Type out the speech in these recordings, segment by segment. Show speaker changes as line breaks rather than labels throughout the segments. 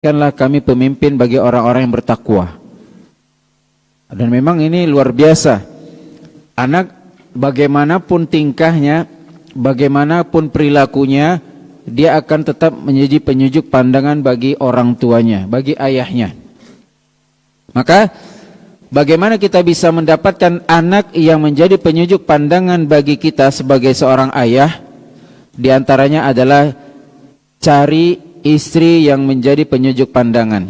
Jadikanlah kami pemimpin bagi orang-orang yang bertakwa. Dan memang ini luar biasa. Anak bagaimanapun tingkahnya, bagaimanapun perilakunya, dia akan tetap menjadi penyejuk pandangan bagi orang tuanya, bagi ayahnya. Maka bagaimana kita bisa mendapatkan anak yang menjadi penyejuk pandangan bagi kita sebagai seorang ayah? Di antaranya adalah cari istri yang menjadi penyejuk pandangan.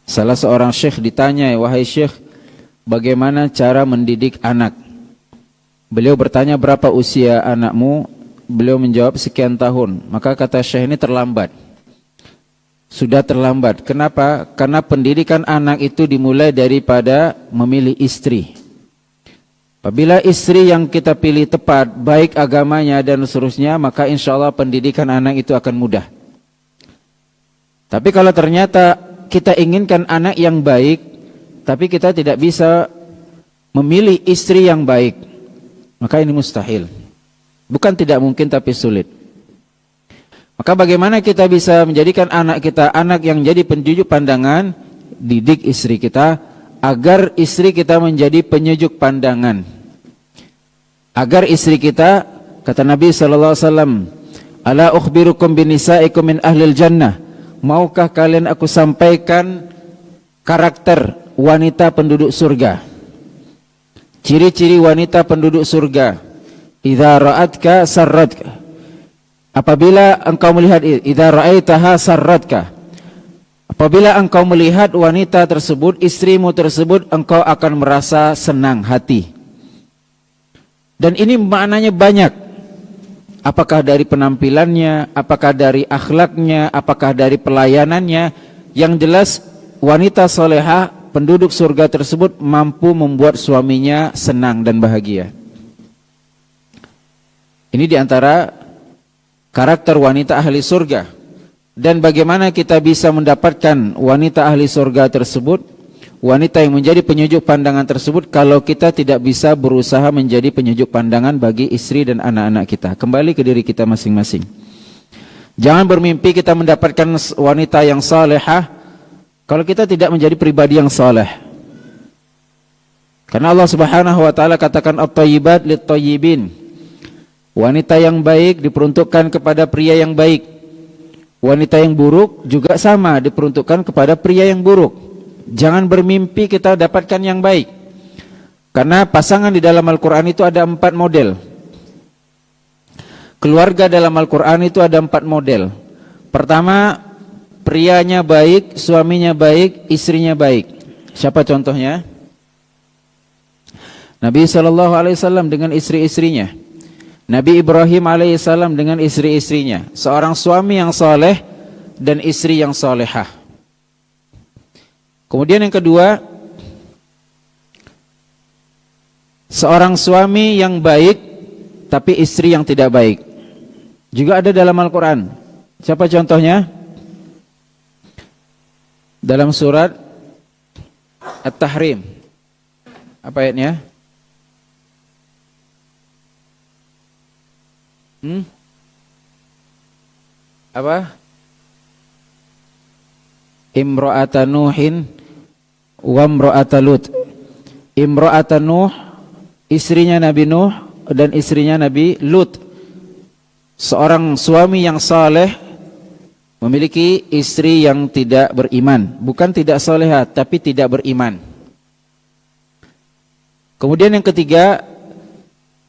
Salah seorang syekh ditanya, "Wahai syekh, bagaimana cara mendidik anak?" Beliau bertanya, "Berapa usia anakmu?" Beliau menjawab, "Sekian tahun." Maka kata syekh, ini terlambat. Sudah terlambat. Kenapa? Karena pendidikan anak itu dimulai daripada memilih istri. Apabila istri yang kita pilih tepat, baik agamanya dan seterusnya, maka insya Allah pendidikan anak itu akan mudah. Tapi kalau ternyata kita inginkan anak yang baik, tapi kita tidak bisa memilih istri yang baik, maka ini mustahil. Bukan tidak mungkin, tapi sulit. Maka bagaimana kita bisa menjadikan anak kita anak yang jadi penyejuk pandangan? Didik istri kita agar istri kita menjadi penyejuk pandangan. Agar istri kita, kata Nabi SAW, "Ala ukhbirukum binisaikum min ahlil jannah." Maukah kalian aku sampaikan karakter wanita penduduk surga? Ciri-ciri wanita penduduk surga. Idza ra'atka sarratka. Apabila engkau melihat, idza ra'aitaha sarratka. Apabila engkau melihat wanita tersebut, istrimu tersebut, engkau akan merasa senang hati. Dan ini maknanya banyak. Apakah dari penampilannya, apakah dari akhlaknya, apakah dari pelayanannya. Yang jelas wanita solehah penduduk surga tersebut mampu membuat suaminya senang dan bahagia. Ini diantara karakter wanita ahli surga. Dan bagaimana kita bisa mendapatkan wanita ahli surga tersebut, wanita yang menjadi penyejuk pandangan tersebut, kalau kita tidak bisa berusaha menjadi penyejuk pandangan bagi istri dan anak-anak kita. Kembali ke diri kita masing-masing. Jangan bermimpi kita mendapatkan wanita yang salehah kalau kita tidak menjadi pribadi yang saleh. Karena Allah Subhanahu wa taala katakan at-thayyibat lit-thayyibin. Wanita yang baik diperuntukkan kepada pria yang baik. Wanita yang buruk juga sama diperuntukkan kepada pria yang buruk. Jangan bermimpi kita dapatkan yang baik. Karena pasangan di dalam Al-Quran itu ada 4 model. Keluarga dalam Al-Quran itu ada 4 model. Pertama, prianya baik, suaminya baik, istrinya baik. Siapa contohnya? Nabi SAW dengan istri-istrinya. Nabi Ibrahim alaihissalam dengan istri-istrinya. Seorang suami yang soleh dan istri yang solehah. Kemudian yang kedua, seorang suami yang baik tapi istri yang tidak baik. Juga ada dalam Al-Quran. Siapa contohnya? Dalam surat At-Tahrim. Apa ayatnya? Apa? Imra'ata Nuhin wa imra'ata Lut. Imra'ata Nuh, istrinya Nabi Nuh dan istrinya Nabi Lut. Seorang suami yang saleh memiliki istri yang tidak beriman. Bukan tidak salehah, tapi tidak beriman. Kemudian yang ketiga,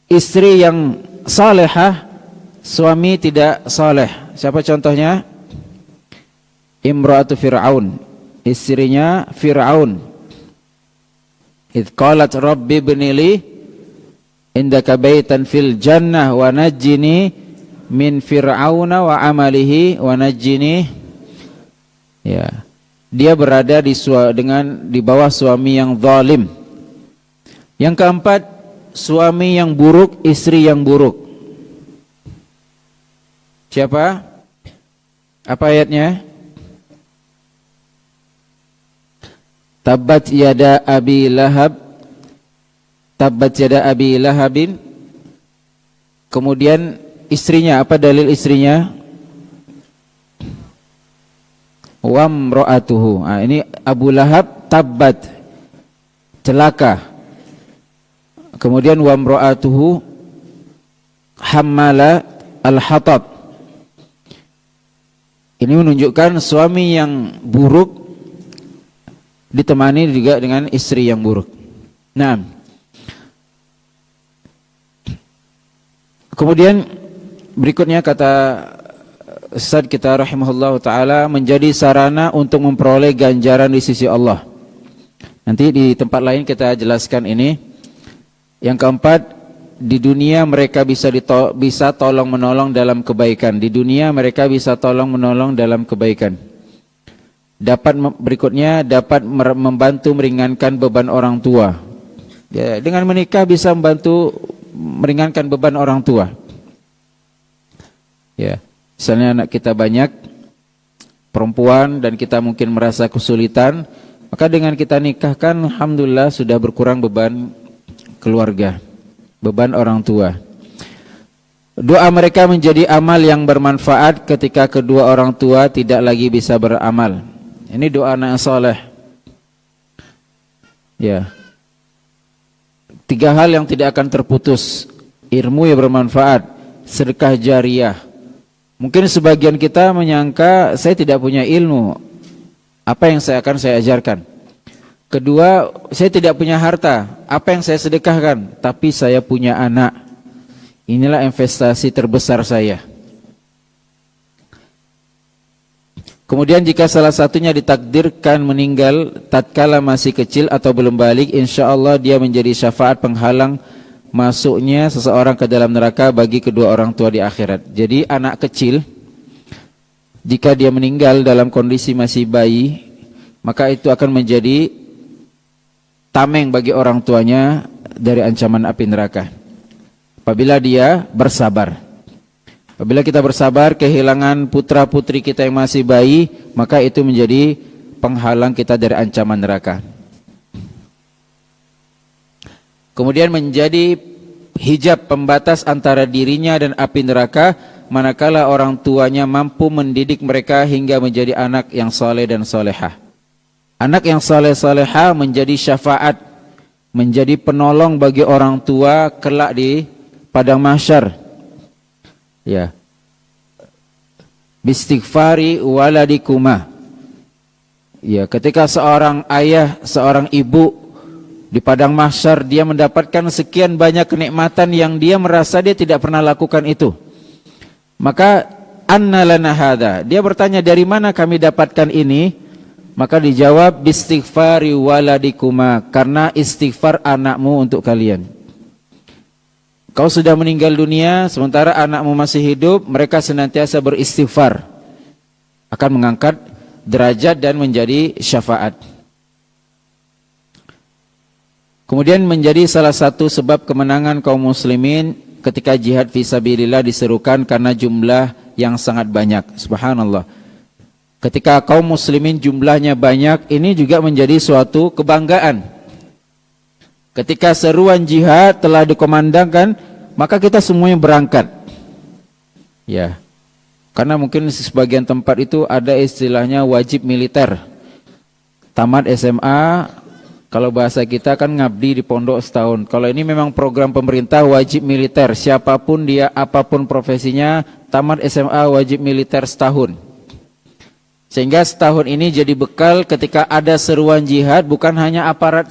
istri yang salehah, suami tidak saleh. Siapa contohnya? Imra'atu Fir'aun, istrinya Fir'aun. Idh qalat rabbi ibnili indaka baitan fil jannah wa najjini min fir'auna wa amalihi wa najjini. Ya. Dia berada di bawah suami yang zalim. Yang keempat, suami yang buruk, istri yang buruk. Siapa? Apa ayatnya? Tabbat yada Abi Lahab. Tabbat yada Abi Lahabin. Kemudian istrinya, apa dalil istrinya? wa imra'atuhu. Ini Abu Lahab tabbat, celaka. Kemudian wa imra'atuhu hammala al-hatab. Ini menunjukkan suami yang buruk ditemani juga dengan istri yang buruk. Nah, kemudian berikutnya kata Ustaz kita rahimahullah ta'ala, menjadi sarana untuk memperoleh ganjaran di sisi Allah. Nanti di tempat lain kita jelaskan ini. Yang keempat, di dunia mereka bisa tolong menolong dalam kebaikan. Di dunia mereka bisa tolong menolong dalam kebaikan. Berikutnya dapat membantu meringankan beban orang tua. Ya, dengan menikah bisa membantu meringankan beban orang tua. Ya, misalnya anak kita banyak perempuan dan kita mungkin merasa kesulitan, maka dengan kita nikahkan, alhamdulillah sudah berkurang beban keluarga, beban orang tua. Doa mereka menjadi amal yang bermanfaat ketika kedua orang tua tidak lagi bisa beramal. Ini doa anak saleh. Ya. 3 hal yang tidak akan terputus: ilmu yang bermanfaat, sedekah jariyah. Mungkin sebagian kita menyangka saya tidak punya ilmu, apa yang saya ajarkan? Kedua, saya tidak punya harta, apa yang saya sedekahkan? Tapi saya punya anak. Inilah investasi terbesar saya. Kemudian jika salah satunya ditakdirkan meninggal tatkala masih kecil atau belum balik, insya Allah dia menjadi syafaat penghalang masuknya seseorang ke dalam neraka bagi kedua orang tua di akhirat. Jadi anak kecil, jika dia meninggal dalam kondisi masih bayi, maka itu akan menjadi tameng bagi orang tuanya dari ancaman api neraka. Apabila dia bersabar. Apabila kita bersabar kehilangan putra putri kita yang masih bayi, maka itu menjadi penghalang kita dari ancaman neraka. Kemudian menjadi hijab pembatas antara dirinya dan api neraka manakala orang tuanya mampu mendidik mereka hingga menjadi anak yang soleh dan solehah. Anak yang soleh-solehah menjadi syafaat, menjadi penolong bagi orang tua kelak di padang mahsyar. Ya. Bistighfari waladikuma. Ya, ketika seorang ayah, seorang ibu di padang mahsyar dia mendapatkan sekian banyak kenikmatan yang dia merasa dia tidak pernah lakukan itu. Maka anna lana hadza. Dia bertanya, dari mana kami dapatkan ini? Maka dijawab bistighfari waladikuma, karena istighfar anakmu untuk kalian. Kau sudah meninggal dunia sementara anakmu masih hidup, mereka senantiasa beristighfar, akan mengangkat derajat dan menjadi syafaat. Kemudian menjadi salah satu sebab kemenangan kaum muslimin ketika jihad fisabilillah diserukan karena jumlah yang sangat banyak. Subhanallah. Ketika kaum muslimin jumlahnya banyak, ini juga menjadi suatu kebanggaan. Ketika seruan jihad telah dikomandangkan, maka kita semuanya berangkat. Ya. Karena mungkin sebagian tempat itu ada istilahnya wajib militer. Tamat SMA, kalau bahasa kita kan ngabdi di pondok setahun. Kalau ini memang program pemerintah wajib militer. Siapapun dia, apapun profesinya, tamat SMA wajib militer setahun. Sehingga setahun ini jadi bekal ketika ada seruan jihad, bukan hanya aparat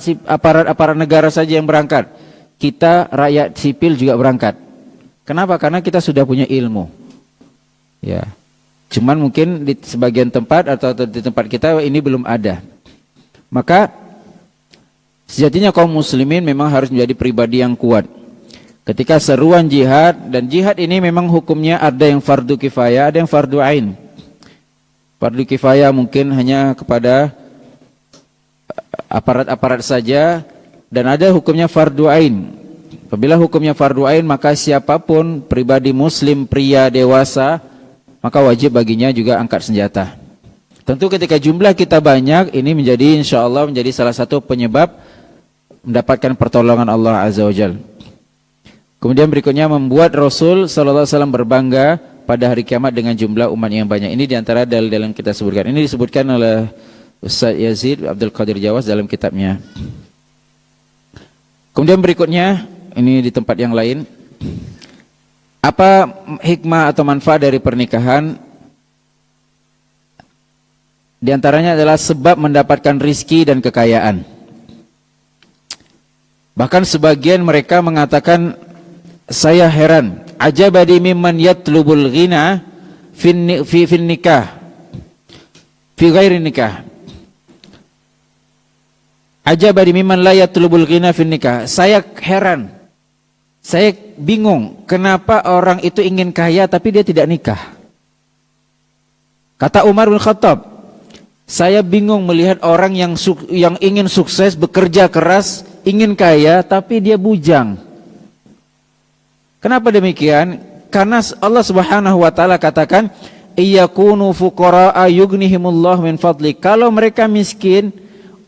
negara saja yang berangkat. Kita rakyat sipil juga berangkat. Kenapa? Karena kita sudah punya ilmu. Ya. Cuman mungkin di sebagian tempat atau di tempat kita ini belum ada. Maka sejatinya kaum muslimin memang harus menjadi pribadi yang kuat. Ketika seruan jihad, dan jihad ini memang hukumnya ada yang fardu kifayah, ada yang fardu ain. Fardu kifayah mungkin hanya kepada aparat-aparat saja, dan ada hukumnya fardu ain. Apabila hukumnya fardu ain, maka siapapun pribadi muslim pria dewasa, maka wajib baginya juga angkat senjata. Tentu ketika jumlah kita banyak, ini menjadi insyaallah menjadi salah satu penyebab mendapatkan pertolongan Allah Azza wa Jalla. Kemudian berikutnya membuat Rasul sallallahu alaihi wasallam berbangga pada hari kiamat dengan jumlah umat yang banyak. Ini diantara dalil-dalil yang kita sebutkan. Ini disebutkan oleh Ustaz Yazid Abdul Qadir Jawas dalam kitabnya. Kemudian berikutnya, ini di tempat yang lain, apa hikmah atau manfaat dari pernikahan? Di antaranya adalah sebab mendapatkan rizki dan kekayaan. Bahkan sebagian mereka mengatakan, saya heran, ajabadi mimman yatlubul ghina fi nikah, fi ghairi nikah. Ajabadi mimman la yatlubul ghina fi nikah. Saya heran, saya bingung, kenapa orang itu ingin kaya tapi dia tidak nikah. Kata Umar bin Khattab, saya bingung melihat orang yang ingin sukses, bekerja keras, ingin kaya, tapi dia bujang. Kenapa demikian? Karena Allah Subhanahu wa taala katakan, iyakunu fuqara'a yughnihimullah min fadli. Kalau mereka miskin,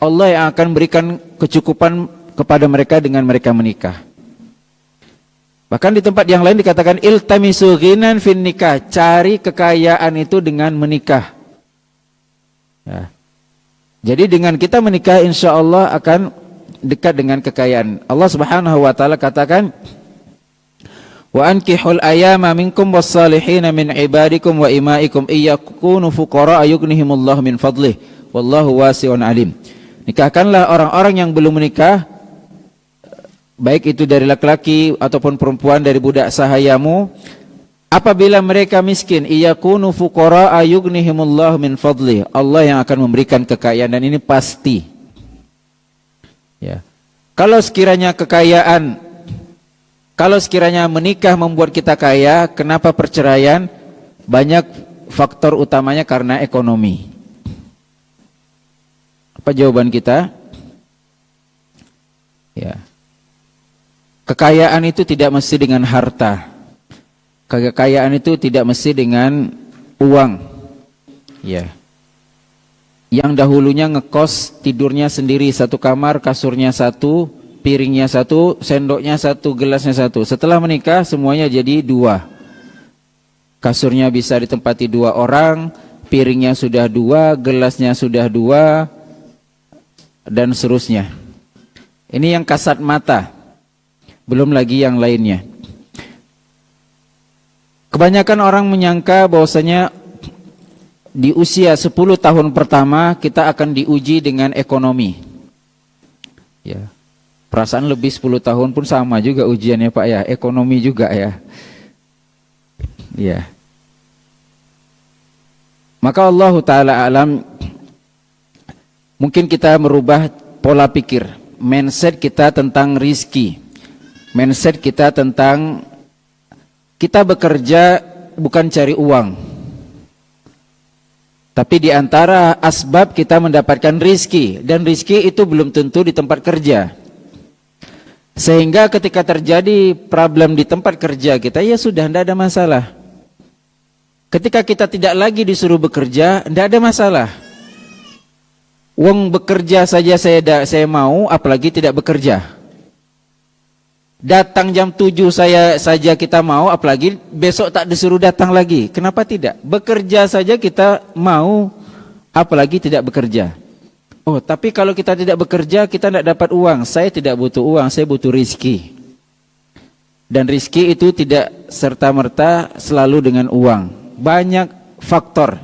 Allah yang akan berikan kecukupan kepada mereka dengan mereka menikah. Bahkan di tempat yang lain dikatakan, iltamisu ghinan fin nikah. Cari kekayaan itu dengan menikah. Ya. Jadi dengan kita menikah, insya Allah akan dekat dengan kekayaan. Allah Subhanahu wa taala katakan, wa ankihul ayama minkum wassalihina min ibadikum wa imaikum iyakunu fuqara yughnihimullahu min fadlih wallahu wasi'un alim. Nikahkanlah orang-orang yang belum menikah, baik itu dari laki-laki ataupun perempuan dari budak sahayamu, apabila mereka miskin, iyakunu fuqara yughnihimullahu min fadlih. Allah yang akan memberikan kekayaan, dan ini pasti. Ya. Kalau sekiranya menikah membuat kita kaya, kenapa perceraian? Banyak faktor utamanya karena ekonomi. Apa jawaban kita? Ya. Kekayaan itu tidak mesti dengan harta. Kekayaan itu tidak mesti dengan uang. Ya. Yang dahulunya ngekos, tidurnya sendiri, satu kamar, kasurnya satu, piringnya satu, sendoknya satu, gelasnya satu. Setelah menikah semuanya jadi dua. Kasurnya bisa ditempati dua orang, piringnya sudah dua, gelasnya sudah dua, dan seterusnya. Ini yang kasat mata. Belum lagi yang lainnya. Kebanyakan orang menyangka bahwasanya di usia 10 tahun pertama kita akan diuji dengan ekonomi. Ya. Perasaan lebih 10 tahun pun sama juga ujiannya Pak ya, ekonomi juga ya. Ya. Maka Allah Ta'ala alam, mungkin kita merubah pola pikir, mindset kita tentang rizki, mindset kita tentang kita bekerja bukan cari uang, tapi di antara asbab kita mendapatkan rizki, dan rizki itu belum tentu di tempat kerja. Sehingga ketika terjadi problem di tempat kerja kita, ya sudah, tidak ada masalah. Ketika kita tidak lagi disuruh bekerja, tidak ada masalah. Wong bekerja saja saya mau, apalagi tidak bekerja. Datang jam 7 saja kita mau, apalagi besok tak disuruh datang lagi. Kenapa tidak? Bekerja saja kita mau, apalagi tidak bekerja. Oh, tapi kalau kita tidak bekerja, kita tidak dapat uang. Saya tidak butuh uang, saya butuh rizki. Dan rizki itu tidak serta-merta selalu dengan uang. Banyak faktor.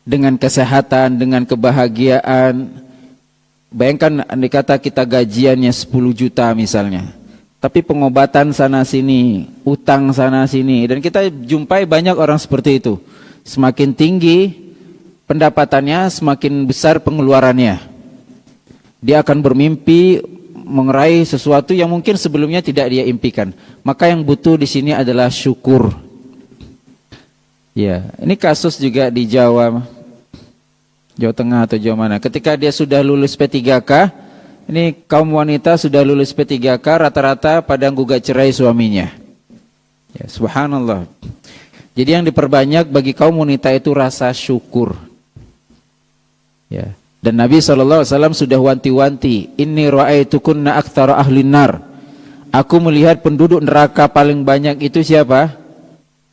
Dengan kesehatan, dengan kebahagiaan. Bayangkan andai kata kita gajiannya 10 juta misalnya, tapi pengobatan sana sini, utang sana sini, dan kita jumpai banyak orang seperti itu. Semakin tinggi pendapatannya, semakin besar pengeluarannya. Dia akan bermimpi meraih sesuatu yang mungkin sebelumnya tidak dia impikan. Maka yang butuh di sini adalah syukur. Ya, ini kasus juga di Jawa Tengah atau Jawa mana. Ketika dia sudah lulus P3K, ini kaum wanita sudah lulus P3K, rata-rata pada gugat cerai suaminya. Ya, subhanallah. Jadi yang diperbanyak bagi kaum wanita itu rasa syukur. Ya. Dan Nabi SAW sudah wanti-wanti, inni ra'aitukunna aktsara ahlin nar. Aku melihat penduduk neraka paling banyak itu siapa?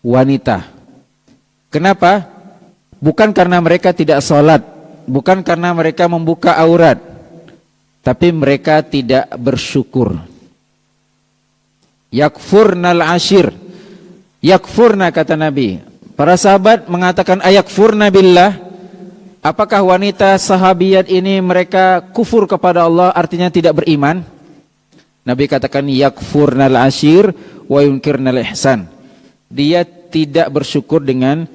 Wanita. Kenapa? Bukan karena mereka tidak sholat, bukan karena mereka membuka aurat, tapi mereka tidak bersyukur. Yakfurnal ashir. Yakfurna kata Nabi. Para sahabat mengatakan ayakfurna billah. Apakah wanita sahabiyat ini mereka kufur kepada Allah, artinya tidak beriman? Nabi katakan yakfurnal ashir wa yunkirnal ihsan. Dia tidak bersyukur dengan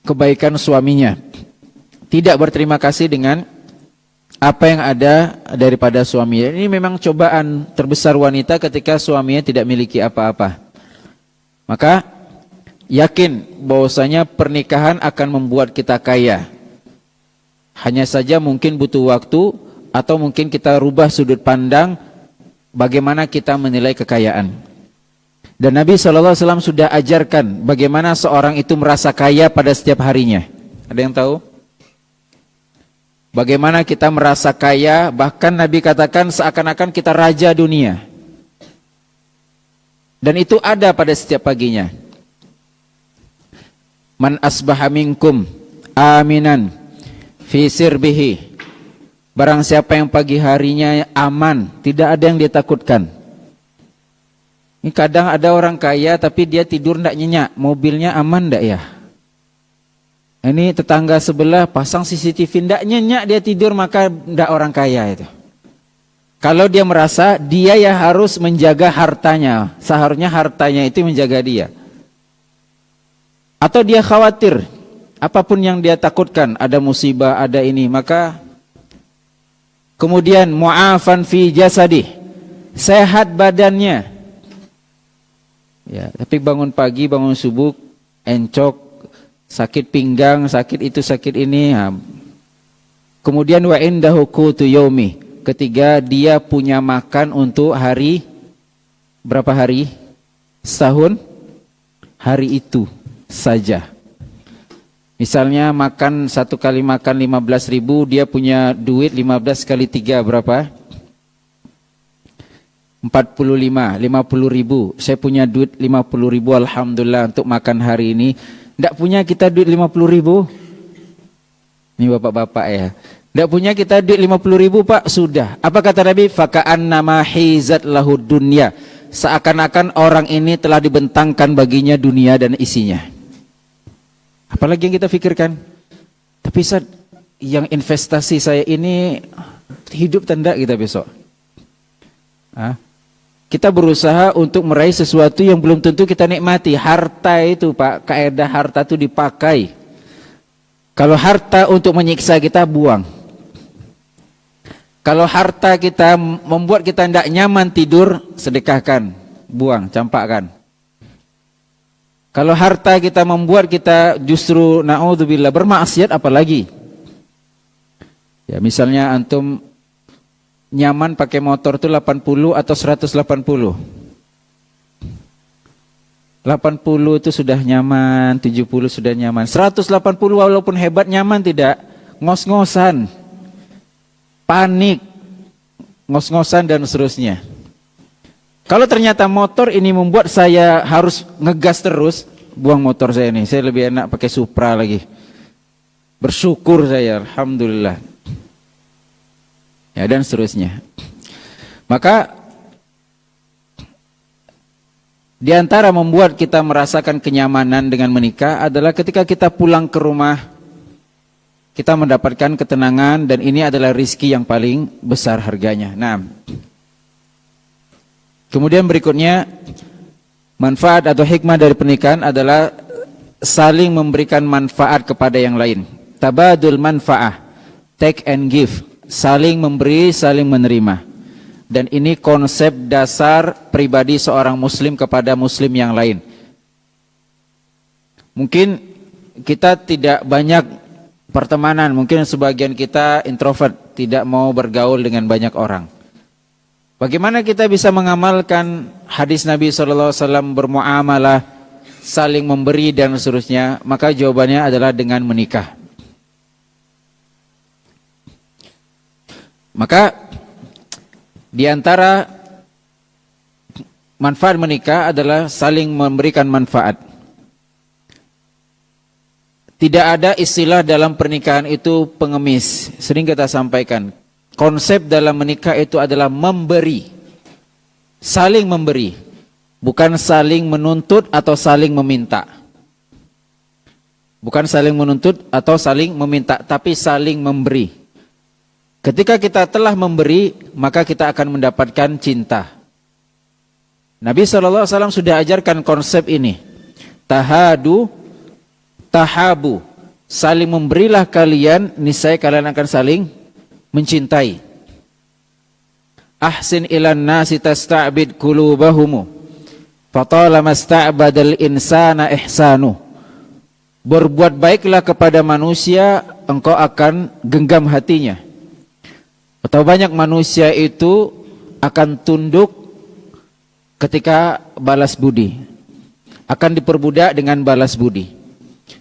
kebaikan suaminya, tidak berterima kasih dengan apa yang ada daripada suaminya. Ini memang cobaan terbesar wanita ketika suaminya tidak memiliki apa-apa. Maka yakin bahwasanya pernikahan akan membuat kita kaya. Hanya saja mungkin butuh waktu, atau mungkin kita rubah sudut pandang bagaimana kita menilai kekayaan. Dan Nabi SAW sudah ajarkan bagaimana seorang itu merasa kaya pada setiap harinya. Ada yang tahu? Bagaimana kita merasa kaya, bahkan Nabi katakan seakan-akan kita raja dunia. Dan itu ada pada setiap paginya. Man asbaha minkum aminan fi sirbihi. Barang siapa yang pagi harinya aman, tidak ada yang dia takutkan. Ini kadang ada orang kaya tapi dia tidur tidak nyenyak, mobilnya aman tidak ya? Ini tetangga sebelah pasang CCTV tidak nyenyak dia tidur, maka tidak orang kaya itu. Kalau dia merasa dia ya harus menjaga hartanya, seharusnya hartanya itu menjaga dia. Atau dia khawatir, apapun yang dia takutkan, ada musibah, ada ini, maka kemudian mu'afan fi jasadih, sehat badannya. Ya, tapi bangun pagi, bangun subuh, encok, sakit pinggang, sakit itu, sakit ini. Kemudian wa indahu qutu yaumi. Ketiga, dia punya makan untuk hari, berapa hari? Setahun? Hari itu saja. Misalnya makan, satu kali makan 15.000, dia punya duit 15 kali 3 berapa? 45, 50.000. Saya punya duit 50.000, alhamdulillah untuk makan hari ini. Tidak punya kita duit 50.000. Ini bapak-bapak ya. Tidak punya kita duit 50.000 Pak, sudah. Apa kata Nabi? Faka'annama hizat lahu dunya. Seakan-akan orang ini telah dibentangkan baginya dunia dan isinya. Apalagi yang kita pikirkan? Tapi Ustaz, yang investasi saya ini hidup tanda kita besok. Kita berusaha untuk meraih sesuatu yang belum tentu kita nikmati. Harta itu Pak, kaidah harta itu dipakai. Kalau harta untuk menyiksa kita, buang. Kalau harta kita membuat kita tidak nyaman tidur, sedekahkan, buang, campakkan. Kalau harta kita membuat kita justru na'udzubillah bermaksiat, apalagi? Ya, misalnya antum nyaman pakai motor itu 80 atau 180. 80 itu sudah nyaman, 70 sudah nyaman. 180 walaupun hebat nyaman tidak, ngos-ngosan. Panik, ngos-ngosan dan seterusnya. Kalau ternyata motor ini membuat saya harus ngegas terus, buang motor saya ini. Saya lebih enak pakai Supra lagi. Bersyukur saya, alhamdulillah. Ya, dan seterusnya. Maka di antara membuat kita merasakan kenyamanan dengan menikah adalah ketika kita pulang ke rumah, kita mendapatkan ketenangan, dan ini adalah rizki yang paling besar harganya. Nah, kemudian berikutnya, manfaat atau hikmah dari pernikahan adalah saling memberikan manfaat kepada yang lain. Tabadul manfaah, take and give, saling memberi, saling menerima. Dan ini konsep dasar pribadi seorang muslim kepada muslim yang lain. Mungkin kita tidak banyak pertemanan, mungkin sebagian kita introvert, tidak mau bergaul dengan banyak orang. Bagaimana kita bisa mengamalkan hadis Nabi SAW bermuamalah, saling memberi dan seterusnya? Maka jawabannya adalah dengan menikah. Maka di antara manfaat menikah adalah saling memberikan manfaat. Tidak ada istilah dalam pernikahan itu pengemis. Sering kita sampaikan. Konsep dalam menikah itu adalah memberi. Saling memberi. Bukan saling menuntut atau saling meminta. Bukan saling menuntut atau saling meminta, tapi saling memberi. Ketika kita telah memberi, maka kita akan mendapatkan cinta. Nabi SAW sudah ajarkan konsep ini. Tahadu, tahabu. Saling memberilah kalian, niscaya kalian akan saling mencintai. Ahsin ilan nasi tasta'bid qulubahumu. Fatalama sta'badal insana ihsanu. Berbuat baiklah kepada manusia, engkau akan genggam hatinya. Atau banyak manusia itu akan tunduk ketika balas budi. Akan diperbudak dengan balas budi.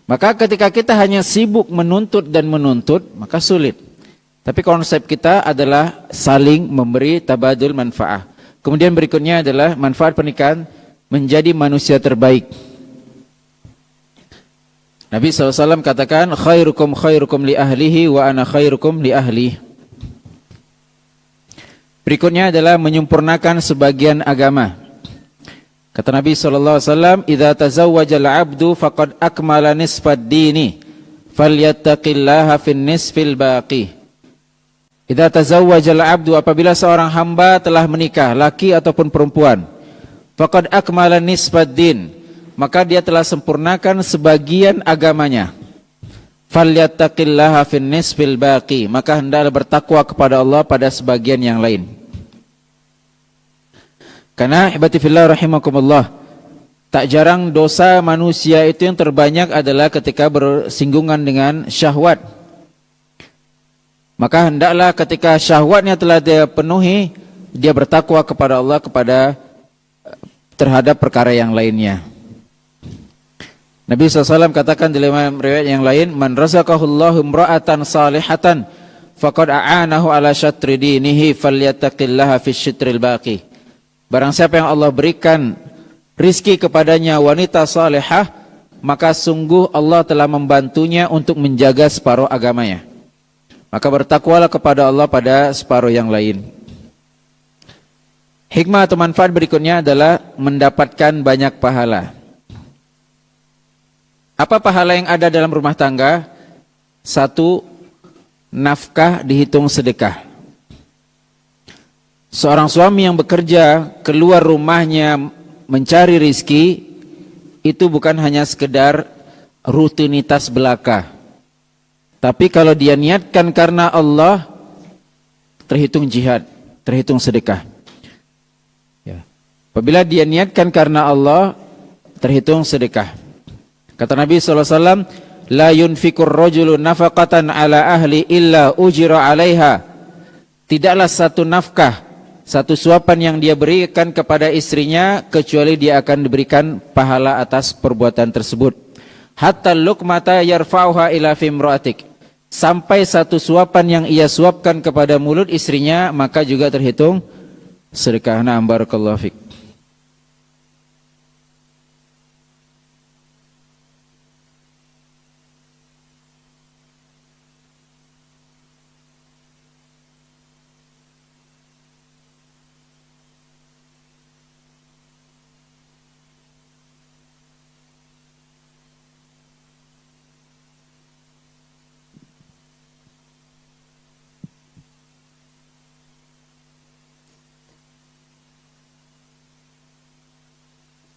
Maka ketika kita hanya sibuk menuntut dan menuntut, maka sulit. Tapi konsep kita adalah saling memberi, tabadul manfaah. Kemudian berikutnya adalah manfaat pernikahan menjadi manusia terbaik. Nabi SAW katakan, khairukum khairukum li ahlihi wa ana khairukum li ahli. Berikutnya adalah menyempurnakan sebagian agama. Kata Nabi SAW, idza tazawwaja al-'abdu faqad akmala nisfad dini, falyattaqillaha fin nisfil baqi. Idza tazawwaja al-'abdu, apabila seorang hamba telah menikah, laki ataupun perempuan, faqad akmala nisfad din, maka dia telah sempurnakan sebagian agamanya. Falyattaqillaha fin nisfil baqi, maka hendaklah bertakwa kepada Allah pada sebagian yang lain. Karena ihbati fillah rahimakumullah, tak jarang dosa manusia itu yang terbanyak adalah ketika bersinggungan dengan syahwat. Maka hendaklah ketika syahwatnya telah dia penuhi, dia bertakwa kepada Allah terhadap perkara yang lainnya. Nabi SAW katakan dalam riwayat yang lain, man razaqahullahu imra'atan salihatan faqad a'anahu ala syatri dinihi falyattaqillaha fi syitril baqi. Barang siapa yang Allah berikan rizki kepadanya wanita salihah, maka sungguh Allah telah membantunya untuk menjaga separuh agamanya. Maka bertakwalah kepada Allah pada separuh yang lain. Hikmah atau manfaat berikutnya adalah mendapatkan banyak pahala. Apa pahala yang ada dalam rumah tangga? Satu, nafkah dihitung sedekah. Seorang suami yang bekerja keluar rumahnya mencari rizki, itu bukan hanya sekedar rutinitas belaka. Tapi kalau dia niatkan karena Allah, terhitung jihad, terhitung sedekah. Ya. Apabila dia niatkan karena Allah, terhitung sedekah. Kata Nabi SAW, la yunfikur rajulu nafaqatan ala ahli illa ujira alaiha. Tidaklah satu nafkah, satu suapan yang dia berikan kepada istrinya, kecuali dia akan diberikan pahala atas perbuatan tersebut. Hatta luqmata yarfa'uha ila fimra'atik. Sampai satu suapan yang ia suapkan kepada mulut istrinya, maka juga terhitung sedekah. Na'am, barakallahu fik.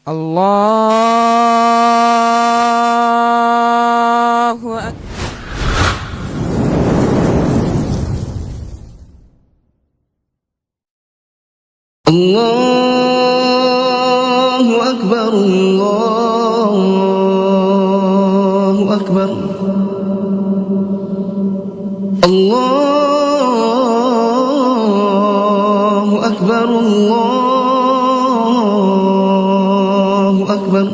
Allahu Akbar. Allahu Akbar. Allahu Akbar. Allahu Akbar. Allahu Akbar.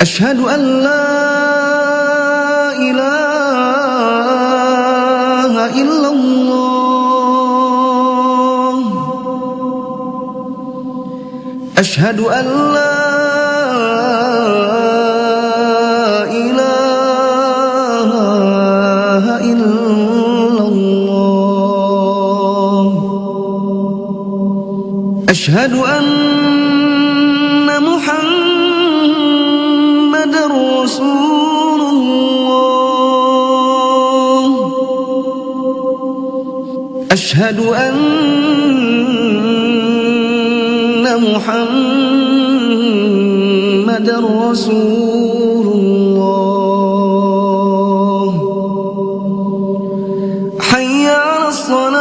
Asyhadu an la ilaha illallah أشهد أن لا إله إلا الله أشهد أن محمدا رسول الله أشهد أن محمدا رسول الله حي على الصلاة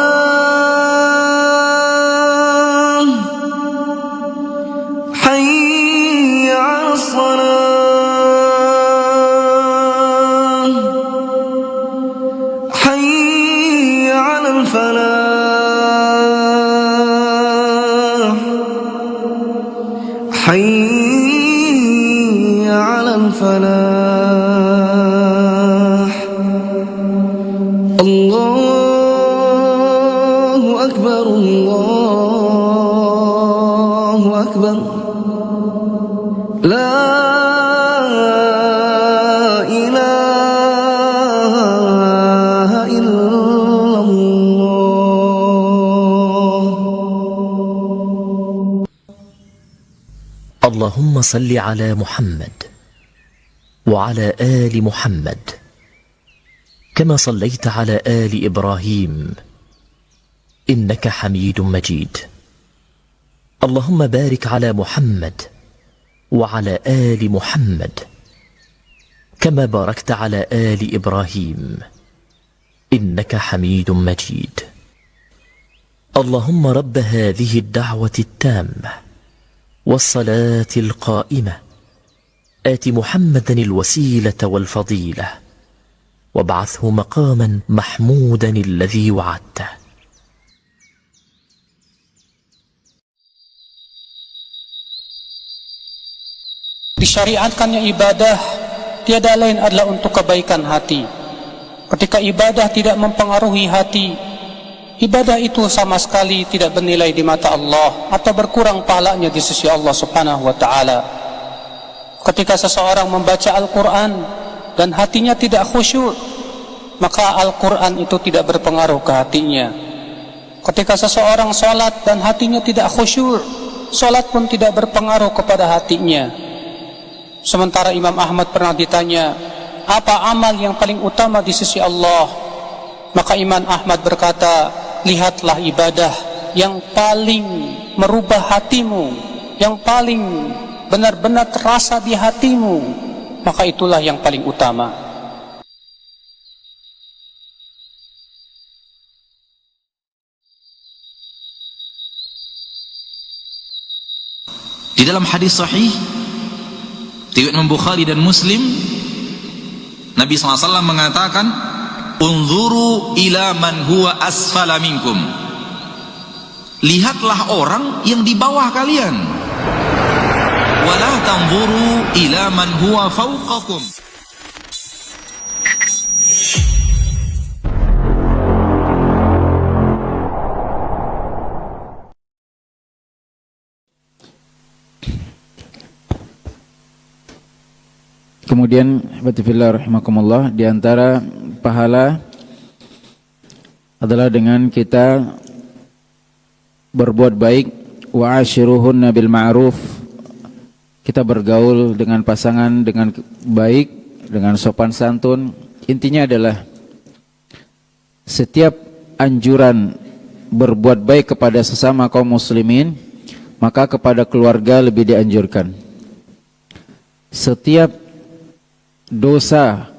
حي على الصلاة حي على الفلاح حي على الفلاح الله أكبر الله أكبر لا إله إلا الله
اللهم صل على محمد وعلى آل محمد كما صليت على آل إبراهيم إنك حميد مجيد. اللهم بارك على محمد وعلى آل محمد كما باركت على آل إبراهيم إنك حميد مجيد. اللهم رب هذه الدعوة التامة والصلاة القائمة آت محمدا الوسيلة والفضيلة وابعثه مقاما محمودا الذي وعدته.
Disyariatkannya ibadah tiada lain adalah untuk kebaikan hati. Ketika ibadah tidak mempengaruhi hati, ibadah itu sama sekali tidak bernilai di mata Allah atau berkurang pahalanya di sisi Allah Subhanahu wa taala. Ketika seseorang membaca Al-Qur'an dan hatinya tidak khusyuk, maka Al-Qur'an itu tidak berpengaruh ke hatinya. Ketika seseorang salat dan hatinya tidak khusyuk, salat pun tidak berpengaruh kepada hatinya. Sementara Imam Ahmad pernah ditanya, apa amal yang paling utama di sisi Allah? Maka Imam Ahmad berkata, lihatlah ibadah yang paling merubah hatimu, yang paling benar-benar terasa di hatimu, maka itulah yang paling utama.
Di dalam hadis sahih riwayat Imam Bukhari dan Muslim, Nabi SAW mengatakan, unzuru ila man huwa asfala minkum, lihatlah orang yang di bawah kalian, wala tanzuru ila man huwa fawqakum.
Kemudian Batifillah rahimakumullah, di antara pahala adalah dengan kita berbuat baik, wa ashiruhunna bil ma'ruf, kita bergaul dengan pasangan dengan baik, dengan sopan santun. Intinya adalah setiap anjuran berbuat baik kepada sesama kaum muslimin, maka kepada keluarga lebih dianjurkan. Setiap dosa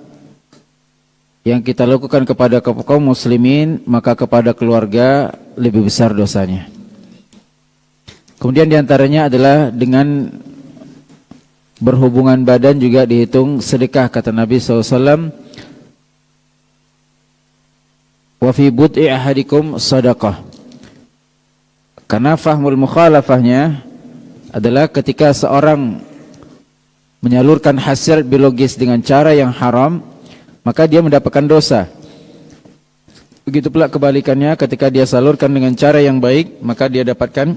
yang kita lakukan kepada kaum muslimin, maka kepada keluarga lebih besar dosanya. Kemudian diantaranya adalah dengan berhubungan badan juga dihitung sedekah, kata Nabi SAW, wa fi bud'i ahadikum sadaqah. Karena fahmul mukhalafahnya adalah ketika seorang menyalurkan hasil biologis dengan cara yang haram, maka dia mendapatkan dosa. Begitu pula kebalikannya, ketika dia salurkan dengan cara yang baik, maka dia dapatkan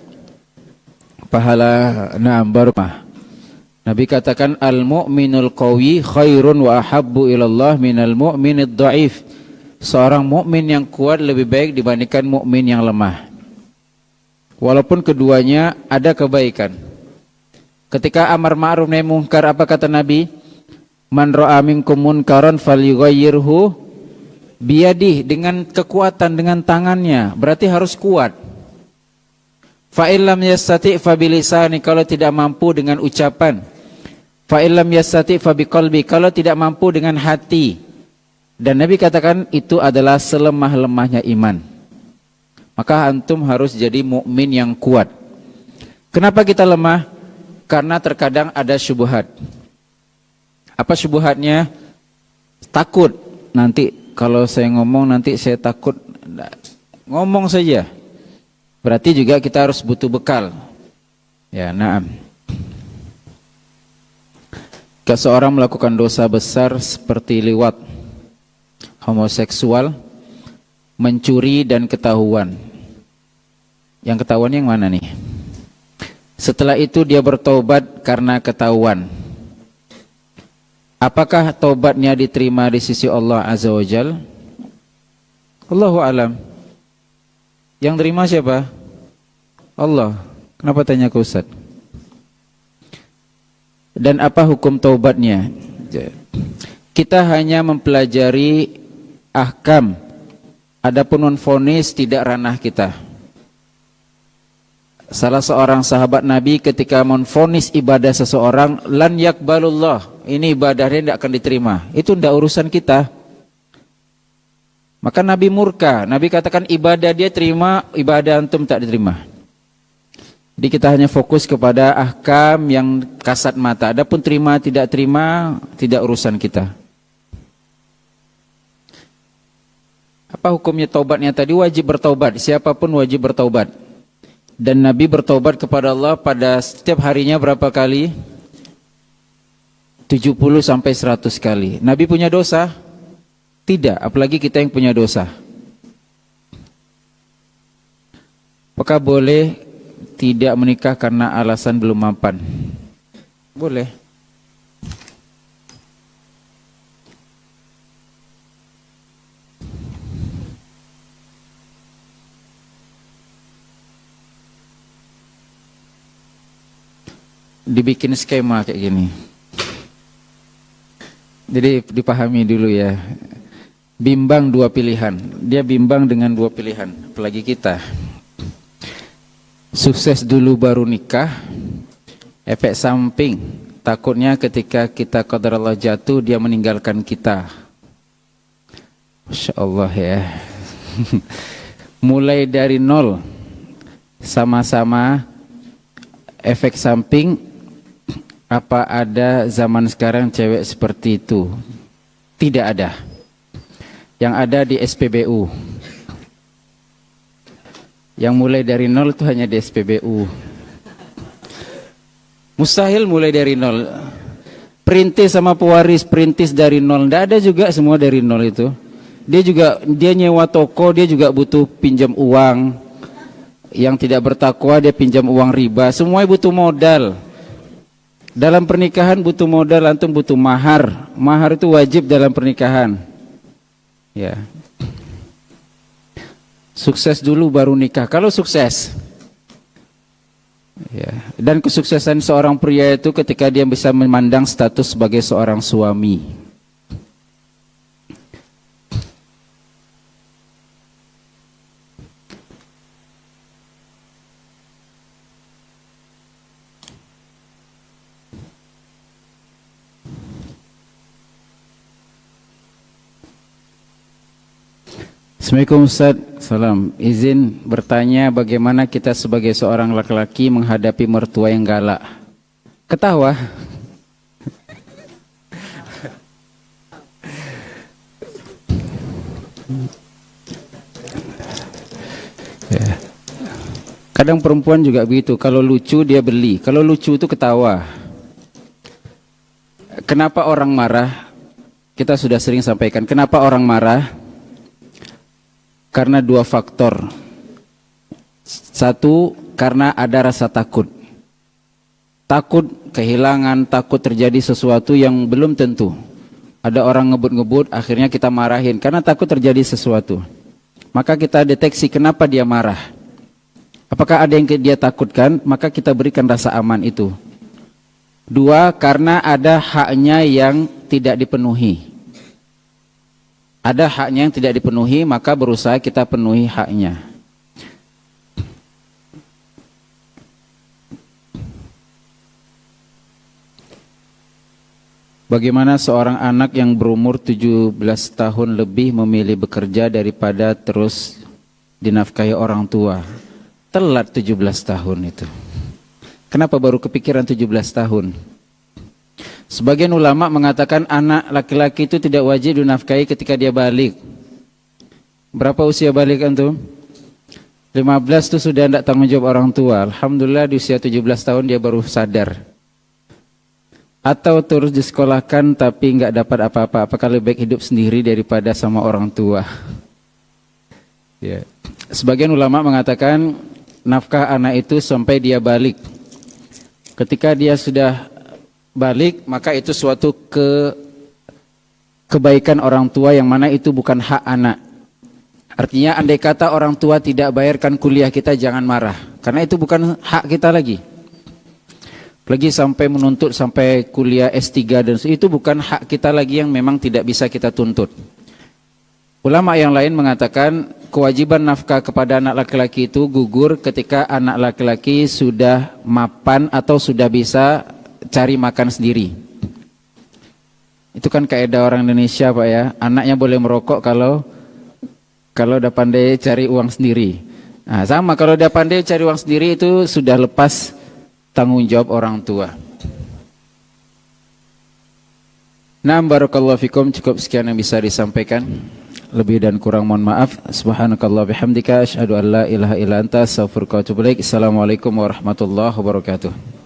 pahala baru. Nabi katakan al-mu'minul qawi khairun wa ahabbu ilallah minal mu'minid dha'if. Seorang mukmin yang kuat lebih baik dibandingkan mukmin yang lemah. Walaupun keduanya ada kebaikan. Ketika amar ma'ruf nahi munkar, apa kata Nabi? Man ra'a minkum munkaran falyughayyirhu biyadihi, dengan kekuatan, dengan tangannya. Berarti harus kuat. Fa illam yastati' fa bilisani, kalau tidak mampu dengan ucapan. Fa illam yastati' fa biqalbi, kalau tidak mampu dengan hati. Dan Nabi katakan itu adalah selemah-lemahnya iman. Maka antum harus jadi mukmin yang kuat. Kenapa kita lemah? Karena terkadang ada syubhat. Apa syubhatnya? Takut. Nanti kalau saya ngomong nanti saya takut. Ngomong saja. Berarti juga kita harus butuh bekal. Ya, na'am. Jika seorang melakukan dosa besar seperti liwat, homoseksual, mencuri dan ketahuan. Yang ketahuan yang mana nih? Setelah itu dia bertobat karena ketahuan. Apakah tobatnya diterima di sisi Allah Azza wa Jal? Allahu alam. Yang terima siapa? Allah. Kenapa tanya ke Ustaz? Dan apa hukum taubatnya? Kita hanya mempelajari ahkam, adapun vonis tidak ranah kita. Salah seorang sahabat Nabi ketika menvonis ibadah seseorang, lan yakbalullah, ini ibadahnya tidak akan diterima, itu tidak urusan kita. Maka Nabi murka. Nabi katakan ibadah dia terima, ibadah antum tak diterima. Jadi kita hanya fokus kepada ahkam yang kasat mata, adapun terima tidak terima tidak urusan kita. Apa hukumnya taubatnya tadi? Wajib bertaubat, siapapun wajib bertaubat. Dan Nabi bertaubat kepada Allah pada setiap harinya berapa kali? 70 sampai 100 kali. Nabi punya dosa? Tidak, apalagi kita yang punya dosa. Apakah boleh tidak menikah karena alasan belum mapan? Boleh. Dibikin skema kayak gini. Jadi dipahami dulu ya. Bimbang dua pilihan. Dia bimbang dengan dua pilihan. Apalagi kita. Sukses dulu baru nikah. Efek samping. Takutnya ketika kita qadar Allah jatuh, dia meninggalkan kita. Masya Allah ya. Mulai dari nol. Sama-sama efek samping. Apa ada zaman sekarang cewek seperti itu? Tidak ada. Yang ada di SPBU. Yang mulai dari nol itu hanya di SPBU. Mustahil mulai dari nol. Perintis sama pewaris, perintis dari nol. Tidak ada juga semua dari nol itu. Dia nyewa toko, dia juga butuh pinjam uang. Yang tidak bertakwa dia pinjam uang riba. Semua butuh modal. Dalam pernikahan butuh modal, antum butuh mahar. Mahar itu wajib dalam pernikahan. Ya. Sukses dulu baru nikah. Kalau sukses. Ya. Dan kesuksesan seorang pria itu ketika dia bisa memandang status sebagai seorang suami. Assalamualaikum Ustaz. Salam. Izin bertanya bagaimana kita sebagai seorang laki-laki menghadapi mertua yang galak. Ketawa. Ya. Kadang perempuan juga begitu. Kalau lucu dia beli. Kalau lucu itu ketawa. Kenapa orang marah? Kita sudah sering sampaikan. Kenapa orang marah? Karena dua faktor. Satu, karena ada rasa takut. takut kehilangan, takut terjadi sesuatu yang belum tentu. Ada orang ngebut-ngebut, akhirnya kita marahin karena takut terjadi sesuatu. Maka kita deteksi kenapa dia marah. Apakah ada yang dia takutkan, maka kita berikan rasa aman itu. 2, karena ada haknya yang tidak dipenuhi. Ada haknya yang tidak dipenuhi, maka berusaha kita penuhi haknya. Bagaimana seorang anak yang berumur 17 tahun lebih memilih bekerja daripada terus dinafkahi orang tua? Telat 17 tahun itu. Kenapa baru kepikiran 17 tahun? Sebagian ulama mengatakan anak laki-laki itu tidak wajib dinafkahi ketika dia balik. Berapa usia balik antum? 15 itu sudah tidak tanggung jawab orang tua. Alhamdulillah di usia 17 tahun dia baru sadar. Atau terus disekolahkan tapi nggak dapat apa-apa. Apakah lebih baik hidup sendiri daripada sama orang tua? Ya. Sebagian ulama mengatakan nafkah anak itu sampai dia balik. Ketika dia sudah balik, maka itu suatu kebaikan orang tua yang mana itu bukan hak anak. Artinya andai kata orang tua tidak bayarkan kuliah kita, jangan marah. Karena itu bukan hak kita lagi. Apalagi sampai menuntut sampai kuliah S3 dan itu bukan hak kita lagi yang memang tidak bisa kita tuntut. Ulama yang lain mengatakan kewajiban nafkah kepada anak laki-laki itu gugur ketika anak laki-laki sudah mapan atau sudah bisa cari makan sendiri. Itu kan kaidah orang Indonesia Pak ya, anaknya boleh merokok kalau udah pandai cari uang sendiri. Nah, sama kalau udah pandai cari uang sendiri itu sudah lepas tanggung jawab orang tua. Nah, barakallahu fikum, cukup sekian yang bisa disampaikan. Lebih dan kurang mohon maaf. Subhanakallah bihamdika asyhadu an la ilaha illa anta astaghfiruka wa atubu ilaik. Assalamualaikum warahmatullahi wabarakatuh.